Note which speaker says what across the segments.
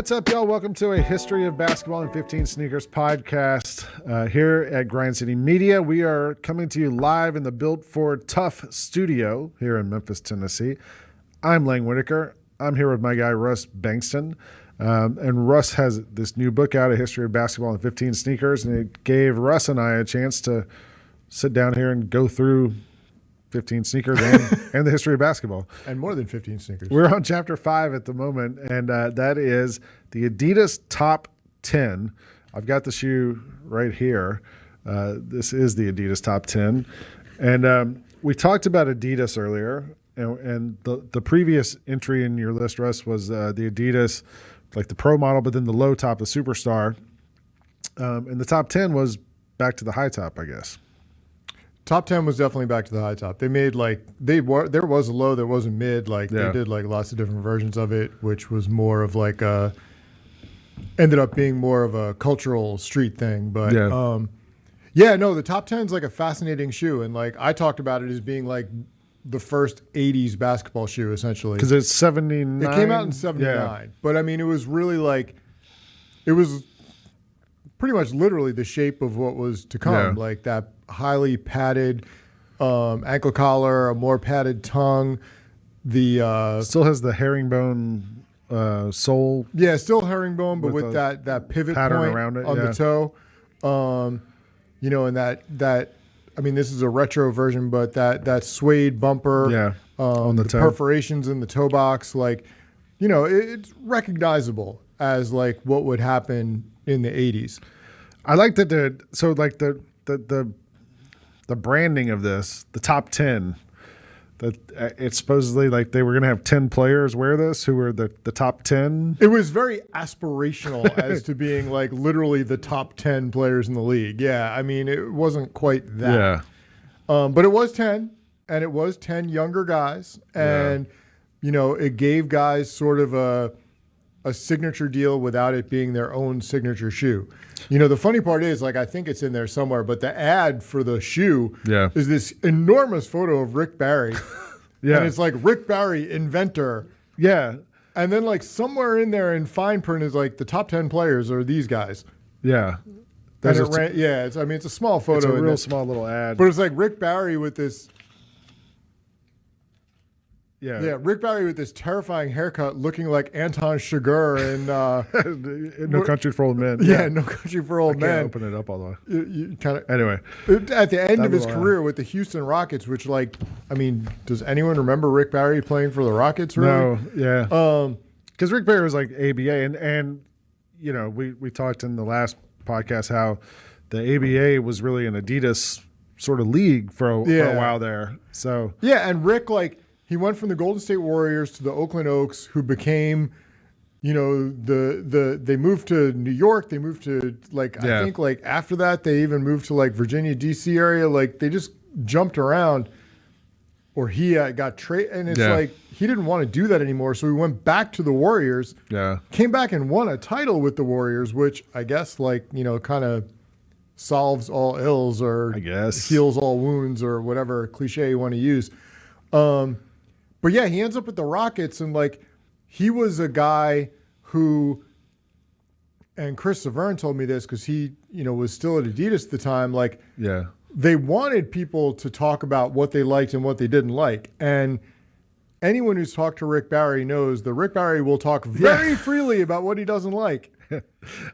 Speaker 1: What's up, y'all? Welcome to a History of Basketball and 15 Sneakers podcast here at Grind City Media. We are coming to you live in the Built for Tough studio here in Memphis, Tennessee. I'm Lang Whitaker. I'm here with my guy, Russ Bankston. And Russ has this new book out, A History of Basketball and 15 Sneakers, and it gave Russ and I a chance to sit down here and go through 15 sneakers and the history of basketball.
Speaker 2: And more than 15 sneakers.
Speaker 1: We're on chapter 5 at the moment, and that is the Adidas Top 10. I've got the shoe right here. This is the Adidas Top 10. And we talked about Adidas earlier, and the previous entry in your list, Russ, was the Adidas, like the Pro model, but then the low top, the Superstar. And the top 10 was back to the high top, I guess.
Speaker 2: Top 10 was definitely back to the high top. They made there was a low, there was a mid. They did lots of different versions of it, which was more of ended up being more of a cultural street thing. But the top 10 is like a fascinating shoe. And I talked about it as being like the first 80s basketball shoe, essentially.
Speaker 1: Because it's 79.
Speaker 2: It came out in 79. Yeah. But I mean, it was really it was pretty much literally the shape of what was to come. Yeah. Like that highly padded ankle collar, a more padded tongue. The
Speaker 1: still has the herringbone sole.
Speaker 2: Yeah, still herringbone, but with that pivot
Speaker 1: pattern
Speaker 2: point
Speaker 1: around it,
Speaker 2: on the toe. And that I mean, this is a retro version, but that suede bumper,
Speaker 1: on the toe.
Speaker 2: Perforations in the toe box, it's recognizable as what would happen in the 80s.
Speaker 1: I like that the branding of this, the top 10, that it's supposedly they were going to have 10 players wear this who were the top 10.
Speaker 2: It was very aspirational as to being literally the top 10 players in the league. Yeah, I mean, it wasn't quite that.
Speaker 1: Yeah.
Speaker 2: But it was 10, and it was 10 younger guys. And, it gave guys sort of a signature deal without it being their own signature shoe. The funny part is, I think it's in there somewhere, but the ad for the shoe is this enormous photo of Rick Barry. And it's Rick Barry, inventor.
Speaker 1: Yeah.
Speaker 2: And then somewhere in there in fine print is the top 10 players are these guys.
Speaker 1: Yeah.
Speaker 2: It's a small photo.
Speaker 1: It's a real small little ad.
Speaker 2: But it's Rick Barry with this. Yeah, Rick Barry with this terrifying haircut, looking like Anton Chigurh in
Speaker 1: No Country for Old Men.
Speaker 2: Yeah, No Country for Old Men.
Speaker 1: Open it up all the way.
Speaker 2: You kind of
Speaker 1: anyway.
Speaker 2: At the end of his career with the Houston Rockets, which does anyone remember Rick Barry playing for the Rockets? Really?
Speaker 1: No, yeah. Because Rick Barry was ABA, and we talked in the last podcast how the ABA was really an Adidas sort of league for a while there. So
Speaker 2: and Rick he went from the Golden State Warriors to the Oakland Oaks, who became, they moved to New York. They moved to I think after that they even moved to Virginia, DC area. They just jumped around, or he got traded, and it's he didn't want to do that anymore. So he went back to the Warriors.
Speaker 1: Yeah,
Speaker 2: came back and won a title with the Warriors, which I guess kind of solves all ills, or
Speaker 1: I guess
Speaker 2: heals all wounds, or whatever cliche you want to use. But yeah, he ends up with the Rockets, and he was a guy who, and Chris Severn told me this because he, was still at Adidas at the time. They wanted people to talk about what they liked and what they didn't like. And anyone who's talked to Rick Barry knows that Rick Barry will talk very freely about what he doesn't like.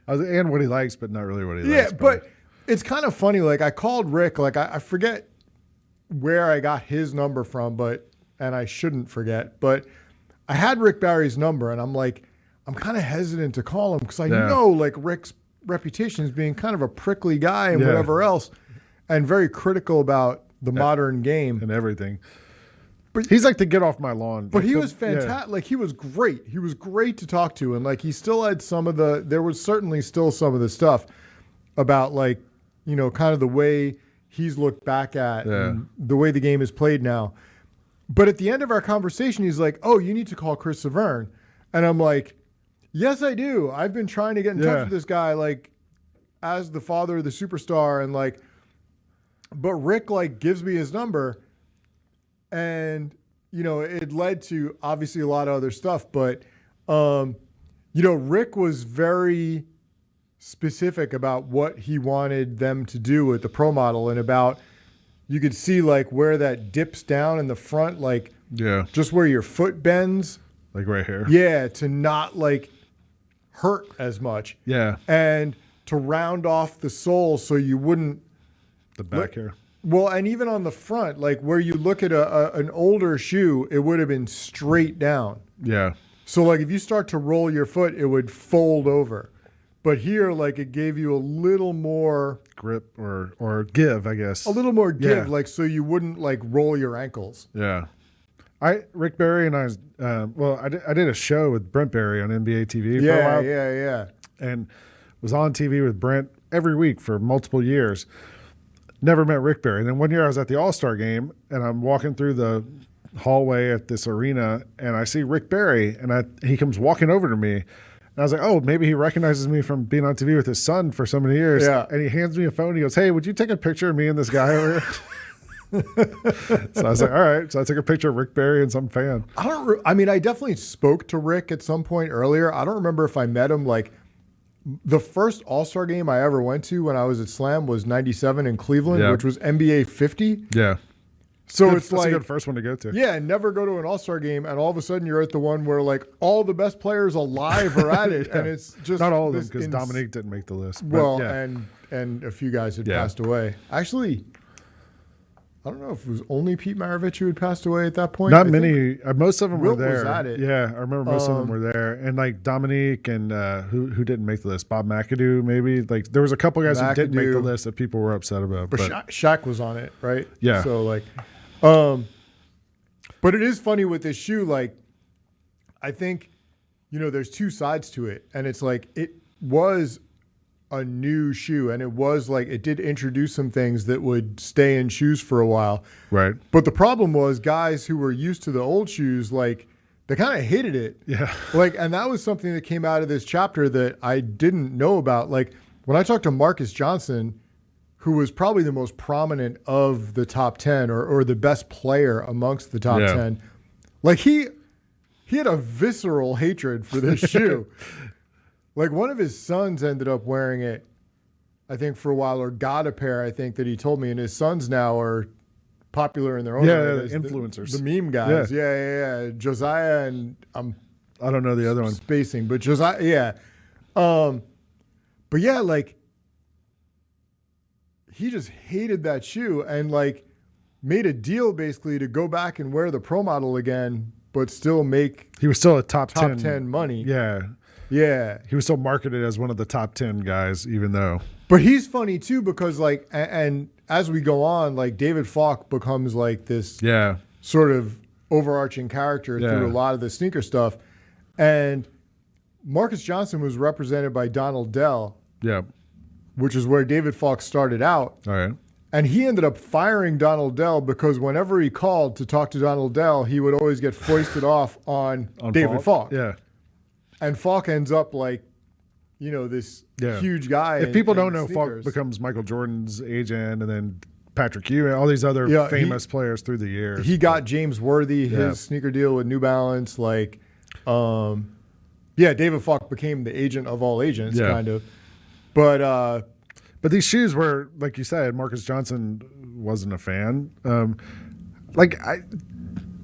Speaker 1: And what he likes, but not really what he likes.
Speaker 2: Yeah, but it's kind of funny. I called Rick, I forget where I got his number from, and I shouldn't forget, but I had Rick Barry's number, and I'm kind of hesitant to call him because I know Rick's reputation as being kind of a prickly guy and whatever else, and very critical about the modern game
Speaker 1: and everything. But he's the get off my lawn.
Speaker 2: But he was fantastic. He was great. He was great to talk to, and he still had there was certainly still some of the stuff about kind of the way he's looked back at and the way the game is played now. But at the end of our conversation, he's like, "Oh, you need to call Chris Severn." And I'm like, "Yes, I do. I've been trying to get in touch with this guy, as the father of the superstar." And but Rick, gives me his number. And, it led to obviously a lot of other stuff. But, Rick was very specific about what he wanted them to do with the Pro Model, and about, you could see like where that dips down in the front, like just where your foot bends.
Speaker 1: Like right here.
Speaker 2: Yeah, to not like hurt as much.
Speaker 1: Yeah.
Speaker 2: And to round off the sole so you wouldn't.
Speaker 1: The back here.
Speaker 2: Well, and even on the front, like where you look at an older shoe, it would have been straight down.
Speaker 1: Yeah.
Speaker 2: So like if you start to roll your foot, it would fold over. But here, like it gave you a little more
Speaker 1: grip or give, I guess.
Speaker 2: A little more give, like so you wouldn't like roll your ankles.
Speaker 1: Yeah. Rick Barry and I did a show with Brent Barry on NBA TV for a while.
Speaker 2: Yeah.
Speaker 1: And was on TV with Brent every week for multiple years. Never met Rick Barry. And then one year I was at the All-Star game, and I'm walking through the hallway at this arena, and I see Rick Barry, and he comes walking over to me. And I was like, oh, maybe he recognizes me from being on TV with his son for so many years.
Speaker 2: Yeah.
Speaker 1: And he hands me a phone. He goes, hey, would you take a picture of me and this guy over here? So I was like, all right. So I took a picture of Rick Barry and some fan.
Speaker 2: I definitely spoke to Rick at some point earlier. I don't remember if I met him. Like the first All-Star game I ever went to when I was at Slam was 97 in Cleveland, which was NBA 50.
Speaker 1: Yeah.
Speaker 2: So
Speaker 1: that's
Speaker 2: like
Speaker 1: a good first one to go to.
Speaker 2: Yeah, never go to an All-Star game, and all of a sudden you're at the one where like all the best players alive are at it, and it's just
Speaker 1: not all of them because Dominique didn't make the list.
Speaker 2: Well, and a few guys had passed away. Actually, I don't know if it was only Pete Maravich who had passed away at that point.
Speaker 1: Not many. Most of them
Speaker 2: Wilt
Speaker 1: were there.
Speaker 2: was at it.
Speaker 1: Yeah, I remember most of them were there. And like Dominique and who didn't make the list? Bob McAdoo, maybe. Like there was a couple guys who didn't make the list that people were upset about.
Speaker 2: But Shaq was on it, right?
Speaker 1: Yeah.
Speaker 2: So like, but it is funny with this shoe. Like, I think, there's two sides to it, and it's like it was a new shoe, and it was like it did introduce some things that would stay in shoes for a while.
Speaker 1: Right.
Speaker 2: But the problem was guys who were used to the old shoes, like they kind of hated it.
Speaker 1: Yeah.
Speaker 2: Like, and that was something that came out of this chapter that I didn't know about. Like when I talked to Marcus Johnson, who was probably the most prominent of the top 10 or the best player amongst the top 10, like he had a visceral hatred for this shoe. Like one of his sons ended up wearing it, I think, for a while, or got a pair, I think, that he told me. And his sons now are popular in their own way.
Speaker 1: Influencers.
Speaker 2: The meme guys. Yeah. Josiah and
Speaker 1: I don't know the other one.
Speaker 2: Spacing, but Josiah, yeah. But yeah, like he just hated that shoe and like made a deal basically to go back and wear the Pro Model again, but still make.
Speaker 1: He was still a top
Speaker 2: 10 money.
Speaker 1: Yeah.
Speaker 2: Yeah.
Speaker 1: He was still marketed as one of the top 10 guys, even though.
Speaker 2: But he's funny too because like, and as we go on, like David Falk becomes like this sort of overarching character through a lot of the sneaker stuff. And Marcus Johnson was represented by Donald Dell.
Speaker 1: Yeah.
Speaker 2: Which is where David Falk started out.
Speaker 1: All right.
Speaker 2: And he ended up firing Donald Dell because whenever he called to talk to Donald Dell, he would always get foisted off on David Falk.
Speaker 1: Yeah.
Speaker 2: And Falk ends up like, this huge guy.
Speaker 1: If people don't know, Falk becomes Michael Jordan's agent and then Patrick Ewing, all these other famous players through the years.
Speaker 2: He got James Worthy, his sneaker deal with New Balance. Like, David Falk became the agent of all agents, kind of. But
Speaker 1: these shoes were, like you said, Marcus Johnson wasn't a fan.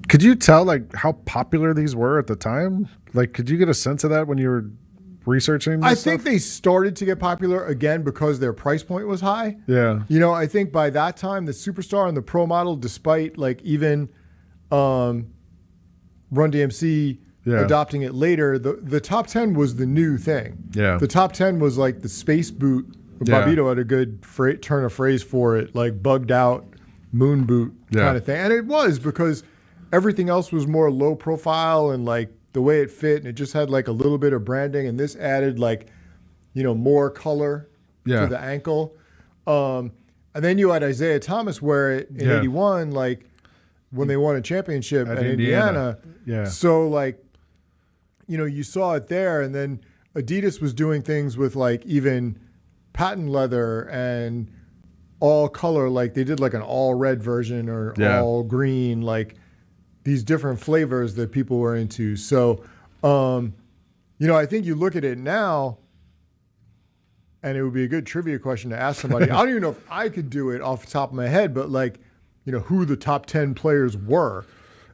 Speaker 1: Could you tell like how popular these were at the time? Like, could you get a sense of that when you were researching this
Speaker 2: think they started to get popular again because their price point was high.
Speaker 1: Yeah.
Speaker 2: I think by that time, the Superstar and the Pro Model, despite like even Run DMC adopting it later, the top 10 was the new thing.
Speaker 1: Yeah.
Speaker 2: The top 10 was like the space boot. Bobito had a good turn of phrase for it, like bugged out moon boot kind of thing. And it was because everything else was more low profile and like the way it fit, and it just had like a little bit of branding, and this added like, more color to the ankle. And then you had Isaiah Thomas wear it in 81, like when they won a championship at Indiana.
Speaker 1: Yeah.
Speaker 2: So like, you saw it there, and then Adidas was doing things with like even patent leather and all color, like they did like an all red version or all green, like these different flavors that people were into. So I think you look at it now, and it would be a good trivia question to ask somebody. I don't even know if I could do it off the top of my head, but who the top 10 players were.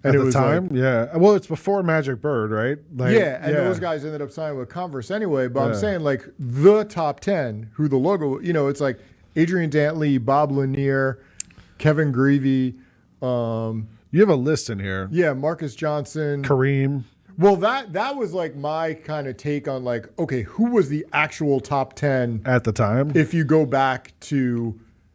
Speaker 1: And at the time, yeah. Well, it's before Magic Bird, right?
Speaker 2: Those guys ended up signing with Converse anyway. But I'm saying the top 10, who the logo, it's like Adrian Dantley, Bob Lanier, Kevin Greavy.
Speaker 1: You have a list in here.
Speaker 2: Yeah, Marcus Johnson,
Speaker 1: Kareem.
Speaker 2: Well, that was my kind of take on okay, who was the actual top 10
Speaker 1: at the time?
Speaker 2: If you go back to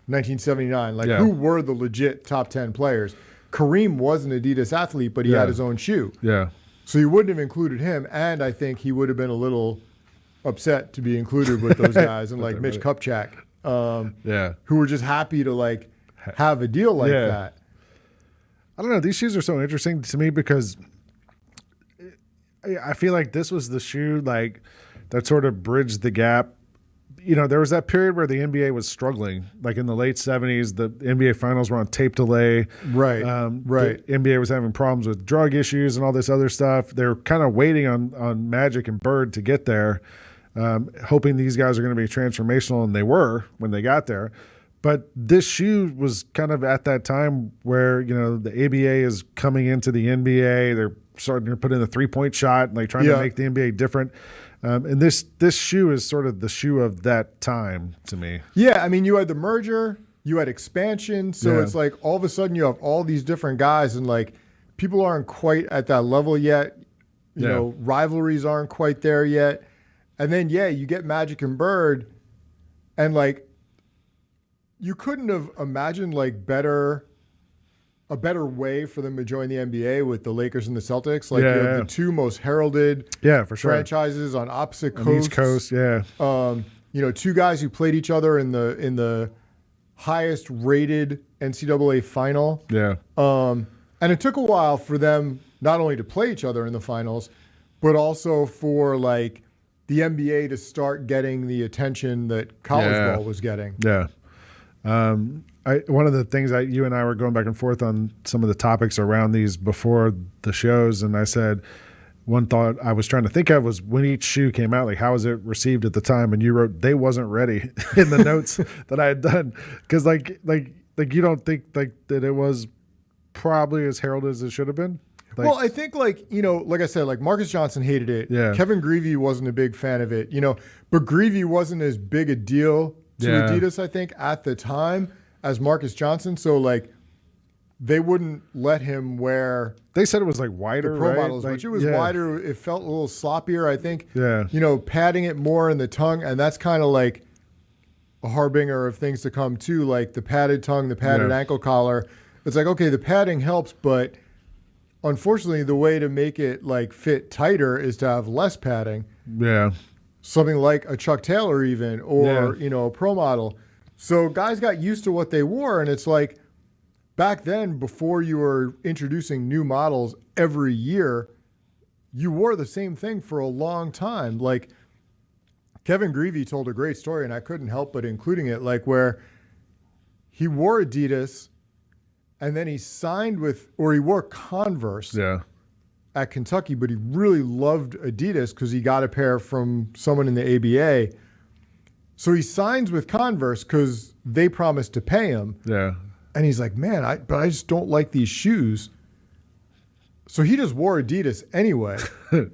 Speaker 2: 1979, who were the legit top 10 players? Kareem was an Adidas athlete, but he had his own shoe.
Speaker 1: Yeah.
Speaker 2: So you wouldn't have included him, and I think he would have been a little upset to be included with those guys and Mitch Kupchak, who were just happy to have a deal like that.
Speaker 1: I don't know. These shoes are so interesting to me because I feel like this was the shoe that sort of bridged the gap. There was that period where the NBA was struggling, in the late 70s. The NBA finals were on tape delay.
Speaker 2: Right,
Speaker 1: right. The NBA was having problems with drug issues and all this other stuff. They were kind of waiting on Magic and Bird to get there, hoping these guys are going to be transformational, and they were when they got there. But this shoe was kind of at that time where, the ABA is coming into the NBA. They're starting to put in the three-point shot, trying to make the NBA different. And this shoe is sort of the shoe of that time to me.
Speaker 2: Yeah, I mean, you had the merger, you had expansion, so it's all of a sudden you have all these different guys, and people aren't quite at that level yet. You know, rivalries aren't quite there yet. And then, you get Magic and Bird, and you couldn't have imagined a better way for them to join the NBA with the Lakers and the Celtics. You have the two most heralded
Speaker 1: for sure.
Speaker 2: franchises on opposite coasts.
Speaker 1: On East Coast,
Speaker 2: two guys who played each other in the highest rated NCAA final.
Speaker 1: Yeah.
Speaker 2: And it took a while for them not only to play each other in the finals, but also for the NBA to start getting the attention that college ball was getting.
Speaker 1: Yeah. One of the things you and I were going back and forth on some of the topics around these before the shows, and I said one thought I was trying to think of was when each shoe came out, how was it received at the time? And you wrote they wasn't ready in the notes that I had done because you don't think that it was probably as heralded as it should have been.
Speaker 2: Well, I think like I said, Marcus Johnson hated it.
Speaker 1: Yeah.
Speaker 2: Kevin Greavy wasn't a big fan of it. But Greavy wasn't as big a deal to Adidas, I think, at the time as Marcus Johnson. So they wouldn't let him wear.
Speaker 1: They said it was wider,
Speaker 2: the pro
Speaker 1: right?
Speaker 2: models, which it was wider. It felt a little sloppier, I think.
Speaker 1: Yeah.
Speaker 2: Padding it more in the tongue, and that's kind of a harbinger of things to come too, the padded tongue, the padded ankle collar. It's okay, the padding helps, but unfortunately, the way to make it fit tighter is to have less padding.
Speaker 1: Yeah.
Speaker 2: Something like a Chuck Taylor even, or a pro model. So guys got used to what they wore, and it's back then, before you were introducing new models every year, you wore the same thing for a long time. Kevin Greavy told a great story, and I couldn't help but including it, where he wore Adidas, and then he signed he wore Converse at Kentucky, but he really loved Adidas because he got a pair from someone in the ABA. So he signs with Converse because they promised to pay him.
Speaker 1: Yeah.
Speaker 2: And he's like, man, I just don't like these shoes. So he just wore Adidas anyway.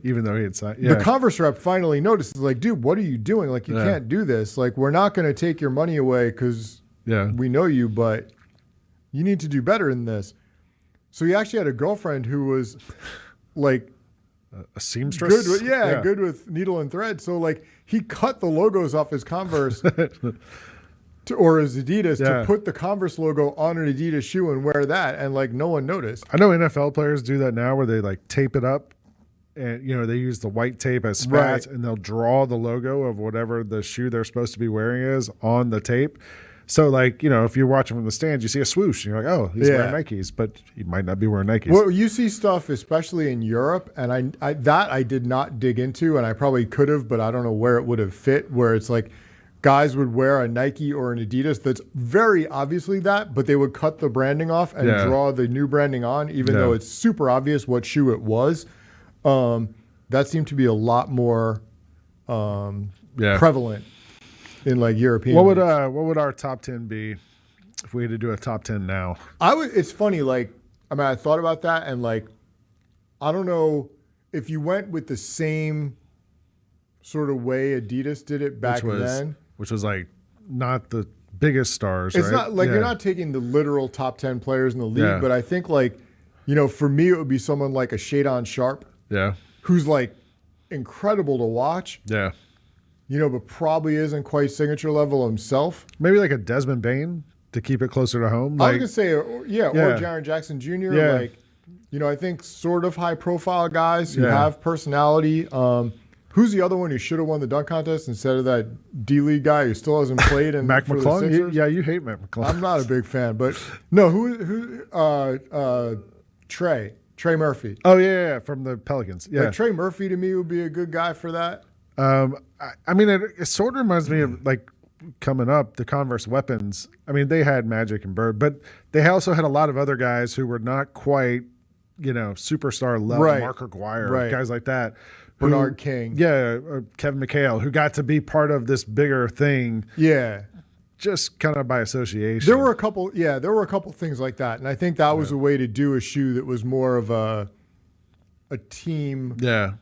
Speaker 1: Even though he had signed. Yeah.
Speaker 2: The Converse rep finally noticed, dude, what are you doing? You can't do this. We're not going to take your money away because we know you, but you need to do better than this. So he actually had a girlfriend who was
Speaker 1: a seamstress.
Speaker 2: Good with needle and thread. So he cut the logos off his Converse or his Adidas to put the Converse logo on an Adidas shoe and wear that, and no one noticed.
Speaker 1: I know NFL players do that now where they tape it up, and they use the white tape as spats, and they'll draw the logo of whatever the shoe they're supposed to be wearing is on the tape. So, if you're watching from the stands, you see a swoosh, and you're like, oh, he's wearing Nikes, but he might not be wearing Nikes.
Speaker 2: Well, you see stuff, especially in Europe, and I did not dig into, and I probably could have, but I don't know where it would have fit, where it's guys would wear a Nike or an Adidas that's very obviously that, but they would cut the branding off and draw the new branding on, even though it's super obvious what shoe it was. That seemed to be a lot more prevalent in like European.
Speaker 1: What would our top 10 be if we had to do a top 10 now?
Speaker 2: It's funny. Like, I mean, I thought about that, and like, I don't know if you went with the same sort of way Adidas did it back then,
Speaker 1: which was like not the biggest stars.
Speaker 2: It's
Speaker 1: right?
Speaker 2: not like you're not taking the literal top 10 players in the league, but I think like, you know, for me it would be someone like a Shadon Sharp, who's like incredible to watch.
Speaker 1: Yeah.
Speaker 2: You know, but probably isn't quite signature level himself.
Speaker 1: Maybe like a Desmond Bain to keep it closer to home. Like,
Speaker 2: I was gonna say, or Jaren Jackson Jr. Like, you know, I think sort of high profile guys who have personality. Who's the other one who should have won the dunk contest instead of that D-League guy who still hasn't played? And
Speaker 1: Mac McClung? You hate Mac McClung.
Speaker 2: I'm not a big fan, but no, Trey Murphy.
Speaker 1: Oh, yeah, from the Pelicans. Yeah.
Speaker 2: Like, Trey Murphy to me would be a good guy for that.
Speaker 1: I mean, it sort of reminds me of like coming up, the Converse weapons. I mean, they had Magic and Bird, but they also had a lot of other guys who were not quite, you know, superstar level, Mark Aguirre, guys like that.
Speaker 2: Bernard King.
Speaker 1: Yeah, Kevin McHale, who got to be part of this bigger thing.
Speaker 2: Yeah.
Speaker 1: Just kind of by association.
Speaker 2: There were a couple things like that. And I think that was a way to do a shoe that was more of a team
Speaker 1: thing.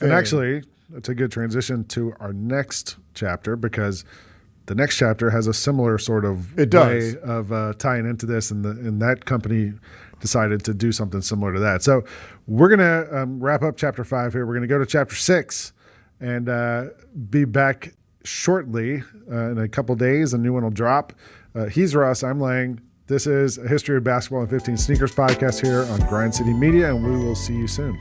Speaker 1: And actually, it's a good transition to our next chapter, because the next chapter has a similar sort of way of tying into this, and that company decided to do something similar to that. So we're going to wrap up chapter 5 here. We're going to go to chapter 6 and be back shortly in a couple days. A new one will drop. He's Russ. I'm Lang. This is a History of Basketball and 15 Sneakers podcast here on Grind City Media, and we will see you soon.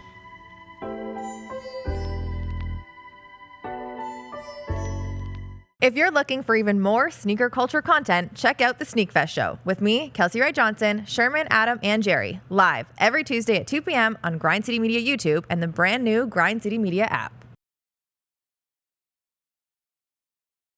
Speaker 3: If you're looking for even more sneaker culture content, check out The Sneak Fest Show with me, Kelsey Wright Johnson, Sherman, Adam, and Jerry, live every Tuesday at 2 p.m. on Grind City Media YouTube and the brand new Grind City Media app.